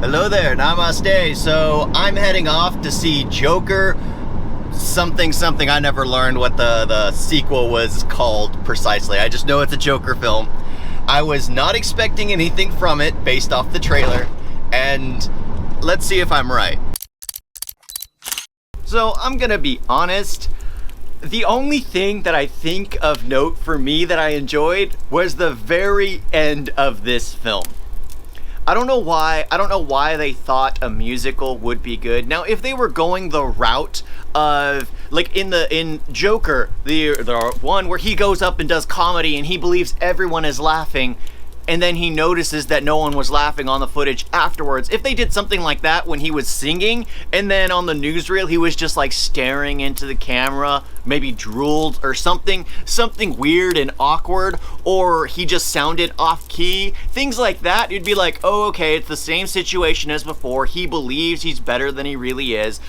Hello there, namaste. So I'm heading off to see Joker something. I never learned what the sequel was called precisely. I just know it's a Joker film. I was not expecting anything from it based off the trailer, and let's see if I'm right. So I'm gonna be honest. The only thing that I think of note for me that I enjoyed was the very end of this film. I don't know why they thought a musical would be good. Now, if they were going the route of, like in Joker, the one where he goes up and does comedy and he believes everyone is laughing, and then he notices that no one was laughing on the footage afterwards. If they did something like that when he was singing, and then on the newsreel he was just like staring into the camera, maybe drooled or something weird and awkward, or he just sounded off key, things like that, you'd be like, oh, okay, it's the same situation as before. He believes he's better than he really is.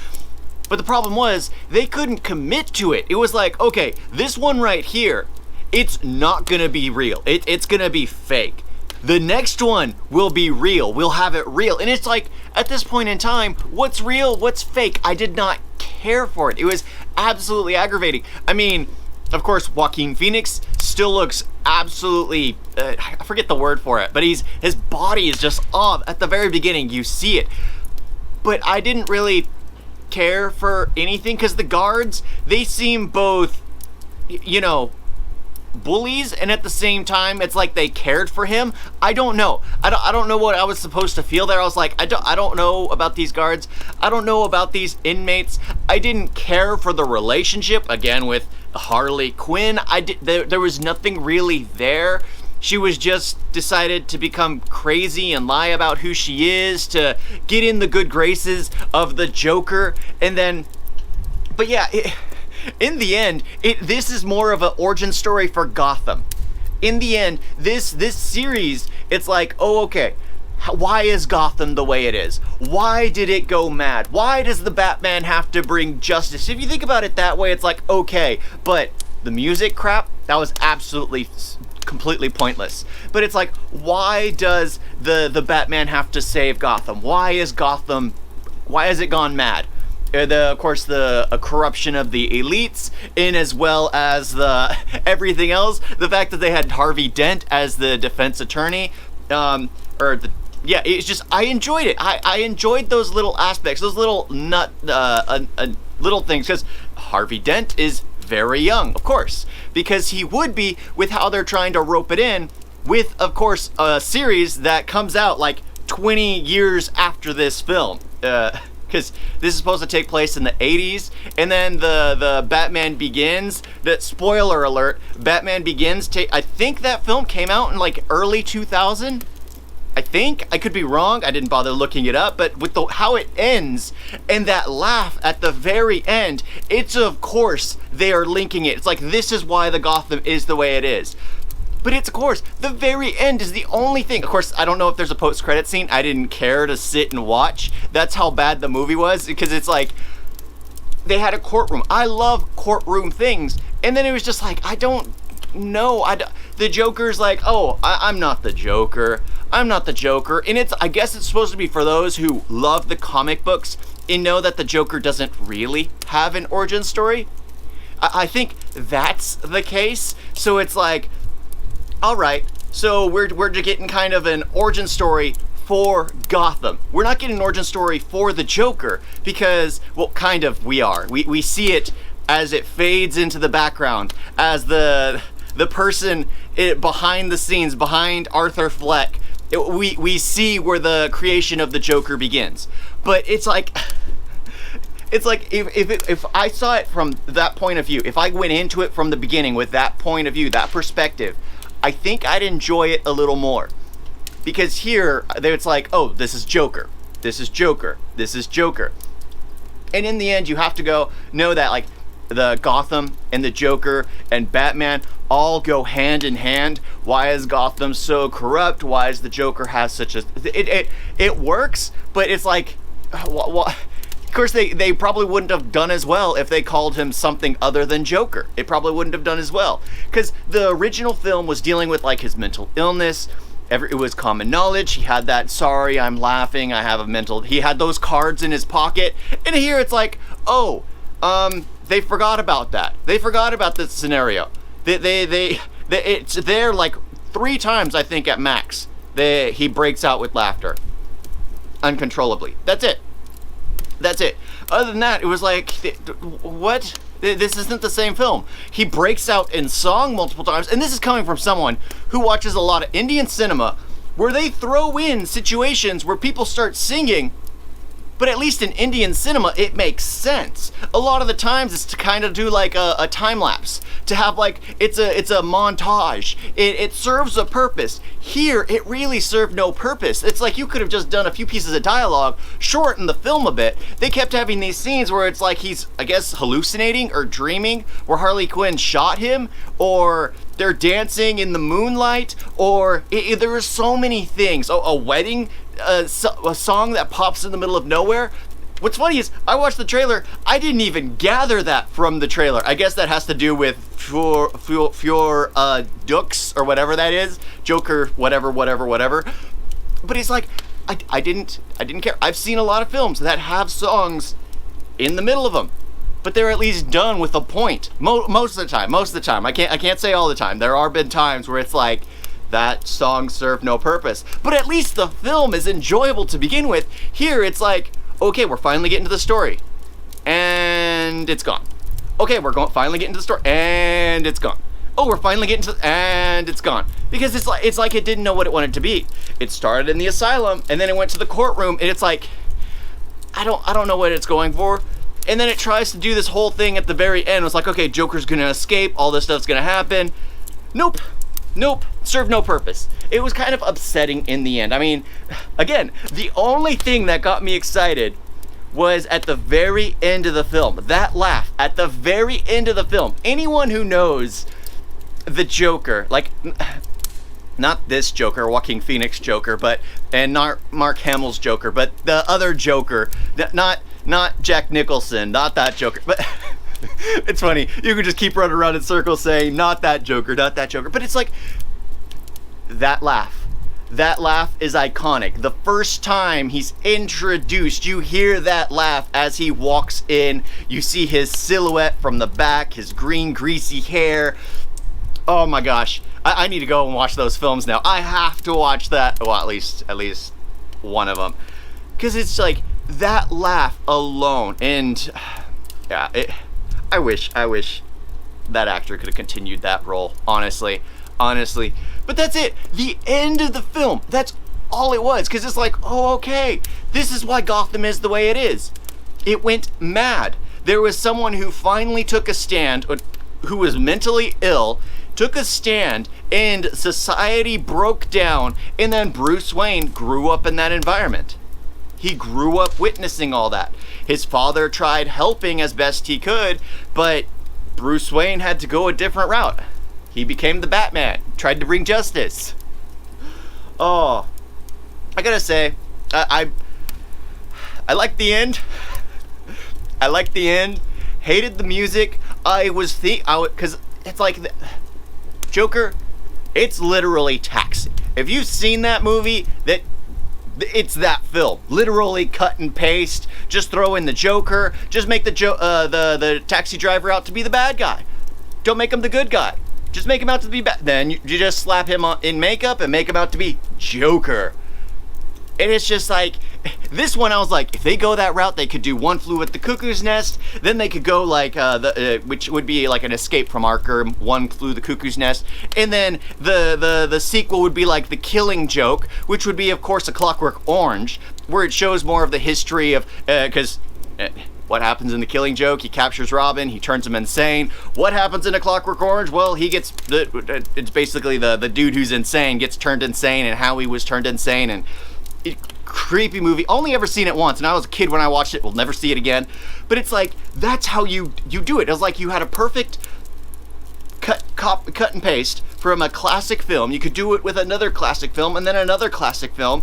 But the problem was, they couldn't commit to it. It was like, okay, this one right here, it's not gonna be real. It's gonna be fake. The next one will be real. We'll have it real. And it's like, at this point in time, what's real, what's fake? I did not care for it. It was absolutely aggravating. I mean, of course, Joaquin Phoenix still looks absolutely, I forget the word for it, but his body is just off. At the very beginning, you see it. But I didn't really care for anything, because the guards, they seem both, you know, bullies, and at the same time it's like they cared for him. I don't know. I don't know what I was supposed to feel there. I was like, I don't know about these guards. I don't know about these inmates. I didn't care for the relationship again with Harley Quinn. There was nothing really there. She was just decided to become crazy and lie about who she is to get in the good graces of the Joker, and then, but yeah, in the end, this is more of an origin story for Gotham. In the end, this series, it's like, oh, okay, why is Gotham the way it is? Why did it go mad? Why does the Batman have to bring justice? If you think about it that way, it's like, okay, but the music crap, that was absolutely completely pointless. But it's like, why does the Batman have to save Gotham? Why has it gone mad? Of course, the corruption of the elites, in as well as the everything else. The fact that they had Harvey Dent as the defense attorney, it's just, I enjoyed it. I enjoyed those little aspects, those little little things, because Harvey Dent is very young, of course, because he would be with how they're trying to rope it in with, of course, a series that comes out like 20 years after this film. Because this is supposed to take place in the 80s, and then the Batman Begins, that, spoiler alert, Batman Begins, I think that film came out in like early 2000, I think. I could be wrong, I didn't bother looking it up, but with how it ends, and that laugh at the very end, it's, of course, they are linking it. It's like, this is why the Gotham is the way it is. But it's, of course, the very end is the only thing. Of course, I don't know if there's a post-credit scene. I didn't care to sit and watch. That's how bad the movie was, because it's like, they had a courtroom. I love courtroom things. And then it was just like, I don't know. The Joker's like, oh, I'm not the Joker. I'm not the Joker. And I guess it's supposed to be for those who love the comic books and know that the Joker doesn't really have an origin story. I think that's the case. So it's like, all right, so we're getting kind of an origin story for Gotham. We're not getting an origin story for the Joker, because, well, kind of we are. We see it as it fades into the background, as the person behind the scenes, behind Arthur Fleck, we see where the creation of the Joker begins. But it's like, if I saw it from that point of view, if I went into it from the beginning with that point of view, that perspective, I think I'd enjoy it a little more. Because here, it's like, oh, this is Joker. This is Joker. This is Joker. And in the end, you have to know that, like, the Gotham and the Joker and Batman all go hand in hand. Why is Gotham so corrupt? Why is the Joker has such a... It works, but it's like... Of course, they probably wouldn't have done as well if they called him something other than Joker. It probably wouldn't have done as well. Because the original film was dealing with, like, his mental illness, it was common knowledge. He had that, sorry, I'm laughing, I have a mental, he had those cards in his pocket. And here it's like, oh, they forgot about that. They forgot about this scenario. It's there like 3 times, I think, at max. He breaks out with laughter uncontrollably. That's it. That's it. Other than that, it was like, what? This isn't the same film. He breaks out in song multiple times, and this is coming from someone who watches a lot of Indian cinema where they throw in situations where people start singing, but at least in Indian cinema, it makes sense. A lot of the times it's to kind of do like a time lapse, to have like, it's a montage. It serves a purpose. Here, it really served no purpose. It's like you could have just done a few pieces of dialogue, shorten the film a bit. They kept having these scenes where it's like he's, I guess, hallucinating or dreaming, where Harley Quinn shot him, or they're dancing in the moonlight, or there were so many things. Oh, a wedding, a song that pops in the middle of nowhere. What's funny is, I watched the trailer, I didn't even gather that from the trailer. I guess that has to do with Fjord Dux, or whatever that is. Joker, whatever. But it's like, I didn't care. I've seen a lot of films that have songs in the middle of them, but they're at least done with a point. Most of the time. I can't say all the time. There are been times where it's like, that song served no purpose. But at least the film is enjoyable to begin with. Here, it's like, okay, we're finally getting to the story, and it's gone. Okay, we're finally getting to the story, and it's gone. Oh, we're finally getting to, and it's gone. Because it's like it didn't know what it wanted to be. It started in the asylum, and then it went to the courtroom, and it's like, I don't know what it's going for. And then it tries to do this whole thing at the very end. It's like, okay, Joker's gonna escape, all this stuff's gonna happen. Nope. Served no purpose. It was kind of upsetting in the end. I mean, again, the only thing that got me excited was at the very end of the film. That laugh at the very end of the film. Anyone who knows the Joker, like, not this Joker, Joaquin Phoenix Joker, and not Mark Hamill's Joker, but the other Joker, not Jack Nicholson, not that Joker, but it's funny, you can just keep running around in circles saying, not that Joker, but it's like, that laugh is iconic. The first time he's introduced, you hear that laugh as he walks in, you see his silhouette from the back, his green greasy hair. Oh my gosh, I need to go and watch those films now. I have to watch that, well, at least one of them, because it's like, that laugh alone, and yeah, I wish that actor could have continued that role, honestly. But that's it. The end of the film. That's all it was. Because it's like, oh, okay. This is why Gotham is the way it is. It went mad. There was someone who finally took a stand, who was mentally ill, took a stand, and society broke down, and then Bruce Wayne grew up in that environment. He grew up witnessing all that. His father tried helping as best he could, but Bruce Wayne had to go a different route. He became the Batman, tried to bring justice. Oh, I gotta say, I liked the end. I liked the end. Hated the music. Because it's like, Joker, it's literally Taxi. If you've seen that movie, it's that film. Literally cut and paste. Just throw in the Joker. Just make the taxi driver out to be the bad guy. Don't make him the good guy. Just make him out to be bad. Then you just slap him in makeup and make him out to be Joker. And it's just like, this one I was like, if they go that route, they could do One Flew at the Cuckoo's Nest. Then they could go like, which would be like an Escape from Arkham, One Flew the Cuckoo's Nest. And then the sequel would be like The Killing Joke, which would be, of course, A Clockwork Orange, where it shows more of the history of, what happens in The Killing Joke? He captures Robin, he turns him insane. What happens in A Clockwork Orange? Well, it's basically the dude who's insane gets turned insane, and how he was turned insane, and creepy movie. Only ever seen it once, and I was a kid when I watched it. We'll never see it again. But it's like, that's how you do it. It was like you had a perfect cut and paste from a classic film. You could do it with another classic film and then another classic film,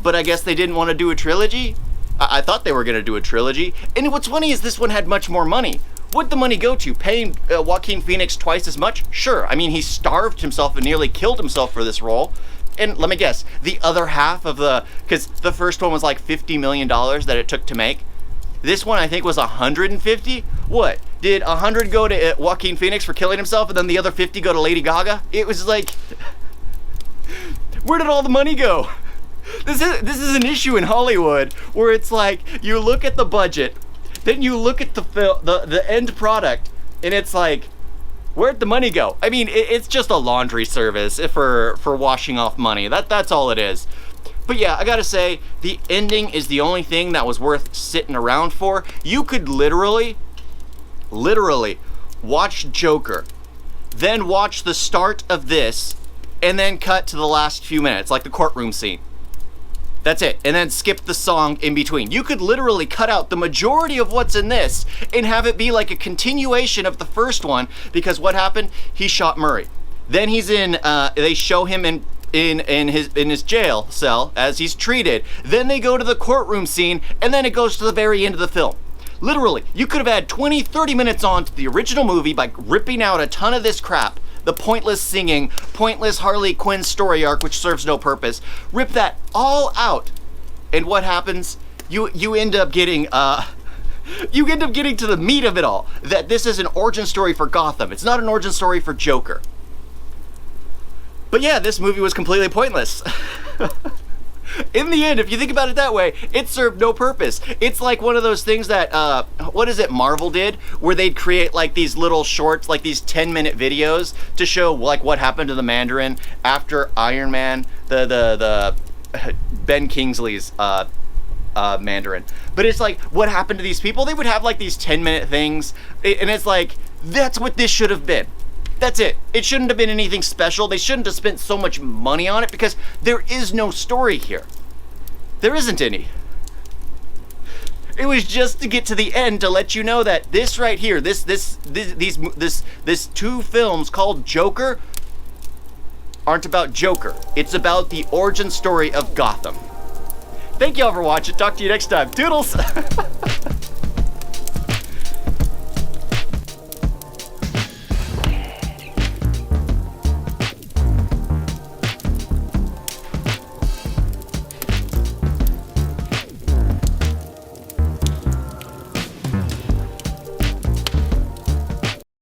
but I guess they didn't want to do a trilogy. I thought they were going to do a trilogy. And what's funny is this one had much more money. What'd the money go to? Paying Joaquin Phoenix twice as much? Sure. I mean, he starved himself and nearly killed himself for this role. And let me guess, the other half of because the first one was like $50 million that it took to make. This one I think was 150. What? Did 100 go to Joaquin Phoenix for killing himself and then the other 50 go to Lady Gaga? It was like, where did all the money go? This is an issue in Hollywood where it's like you look at the budget, then you look at the end product, and it's like, where'd the money go? I mean, it's just a laundry service for washing off money. That's all it is. But yeah, I gotta say, the ending is the only thing that was worth sitting around for. You could literally watch Joker, then watch the start of this, and then cut to the last few minutes, like the courtroom scene. That's it. And then skip the song in between. You could literally cut out the majority of what's in this and have it be like a continuation of the first one, because what happened? He shot Murray. Then he's they show him in his jail cell as he's treated. Then they go to the courtroom scene, and then it goes to the very end of the film. Literally, you could have had 20, 30 minutes on to the original movie by ripping out a ton of this crap. The pointless singing, pointless Harley Quinn story arc, which serves no purpose. Rip that all out, and what happens? You end up getting you end up getting to the meat of it all. That this is an origin story for Gotham. It's not an origin story for Joker. But yeah, this movie was completely pointless. In the end, if you think about it that way, it served no purpose. It's like one of those things that, what is it, Marvel did, where they'd create like these little shorts, like these 10-minute videos to show like what happened to the Mandarin after Iron Man, the Ben Kingsley's Mandarin. But it's like, what happened to these people? They would have like these 10-minute things, and it's like, that's what this should have been. That's it. It shouldn't have been anything special. They shouldn't have spent so much money on it because there is no story here. There isn't any. It was just to get to the end to let you know that this right here, this two films called Joker aren't about Joker. It's about the origin story of Gotham. Thank y'all for watching. Talk to you next time. Toodles!